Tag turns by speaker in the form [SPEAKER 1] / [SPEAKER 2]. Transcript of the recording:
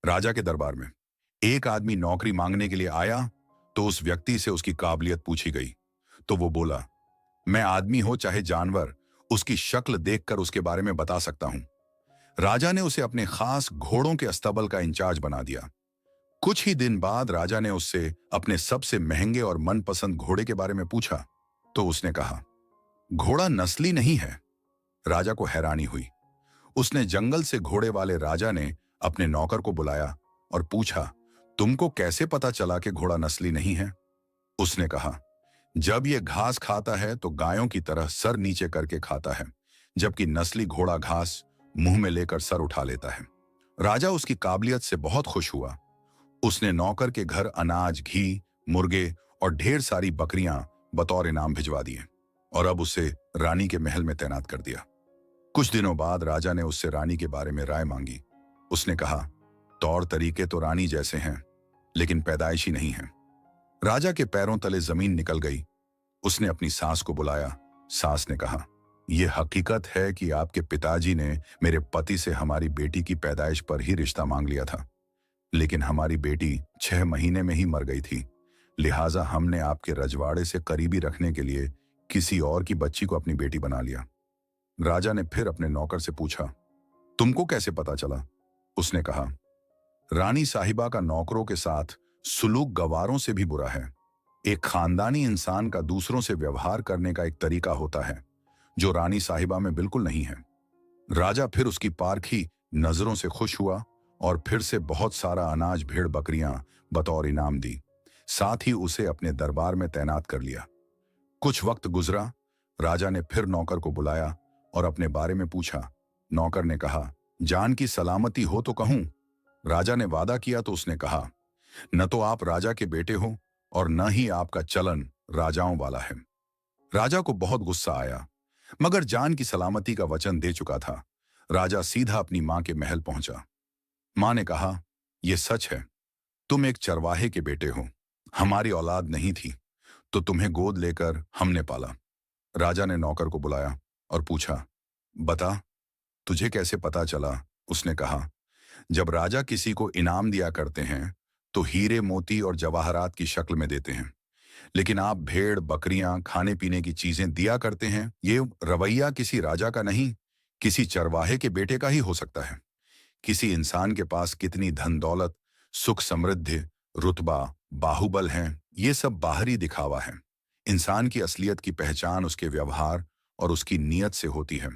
[SPEAKER 1] राजा के दरबार में एक आदमी नौकरी मांगने के लिए आया तो उस व्यक्ति से उसकी काबिलियत पूछी गई। तो वो बोला, मैं आदमी हो चाहे जानवर, उसकी शक्ल देखकर उसके बारे में बता सकता हूं। राजा ने उसे अपने खास घोड़ों के अस्तबल का इंचार्ज बना दिया। कुछ ही दिन बाद राजा ने उससे अपने सबसे महंगे और मनपसंद घोड़े के बारे में पूछा। तो उसने कहा, घोड़ा नस्ली नहीं है। राजा को हैरानी हुई। उसने जंगल से घोड़े वाले राजा ने अपने नौकर को बुलाया और पूछा, तुमको कैसे पता चला कि घोड़ा नस्ली नहीं है? उसने कहा, जब यह घास खाता है तो गायों की तरह सर नीचे करके खाता है, जबकि नस्ली घोड़ा घास मुंह में लेकर सर उठा लेता है। राजा उसकी काबिलियत से बहुत खुश हुआ। उसने नौकर के घर अनाज, घी, मुर्गे और ढेर सारी बकरियां बतौर इनाम भिजवा दिए और अब उसे रानी के महल में तैनात कर दिया। कुछ दिनों बाद राजा ने उससे रानी के बारे में राय मांगी। उसने कहा, तौर तरीके तो रानी जैसे हैं, लेकिन पैदाइशी नहीं हैं। राजा के पैरों तले जमीन निकल गई। उसने अपनी सास को बुलाया। सास ने कहा, यह हकीकत है कि आपके पिताजी ने मेरे पति से हमारी बेटी की पैदाइश पर ही रिश्ता मांग लिया था, लेकिन हमारी बेटी 6 महीने में ही मर गई थी। लिहाजा हमने आपके रजवाड़े से करीबी रखने के लिए किसी और की बच्ची को अपनी बेटी बना लिया। राजा ने फिर अपने नौकर से पूछा, तुमको कैसे पता चला? उसने कहा, रानी साहिबा का नौकरों के साथ सुलूक गवारों से भी बुरा है। एक खानदानी इंसान का दूसरों से व्यवहार करने का एक तरीका होता है जो रानी साहिबा में बिल्कुल नहीं है। राजा फिर उसकी पारखी नजरों से खुश हुआ और फिर से बहुत सारा अनाज, भेड़, बकरियां बतौर इनाम दी। साथ ही उसे अपने दरबार में तैनात कर लिया। कुछ वक्त गुजरा। राजा ने फिर नौकर को बुलाया और अपने बारे में पूछा। नौकर ने कहा, जान की सलामती हो तो कहूं। राजा ने वादा किया तो उसने कहा, न तो आप राजा के बेटे हो और न ही आपका चलन राजाओं वाला है। राजा को बहुत गुस्सा आया, मगर जान की सलामती का वचन दे चुका था। राजा सीधा अपनी मां के महल पहुंचा। मां ने कहा, यह सच है, तुम एक चरवाहे के बेटे हो। हमारी औलाद नहीं थी तो तुम्हें गोद लेकर हमने पाला। राजा ने नौकर को बुलाया और पूछा, बता, तुझे कैसे पता चला? उसने कहा, जब राजा किसी को इनाम दिया करते हैं तो हीरे, मोती और जवाहरात की शक्ल में देते हैं, लेकिन आप भेड़, बकरियां, खाने पीने की चीजें दिया करते हैं। ये रवैया किसी राजा का नहीं, किसी चरवाहे के बेटे का ही हो सकता है। किसी इंसान के पास कितनी धन दौलत, सुख समृद्धि, रुतबा, बाहुबल हैं, ये सब बाहरी दिखावा है। इंसान की असलियत की पहचान उसके व्यवहार और उसकी नीयत से होती है।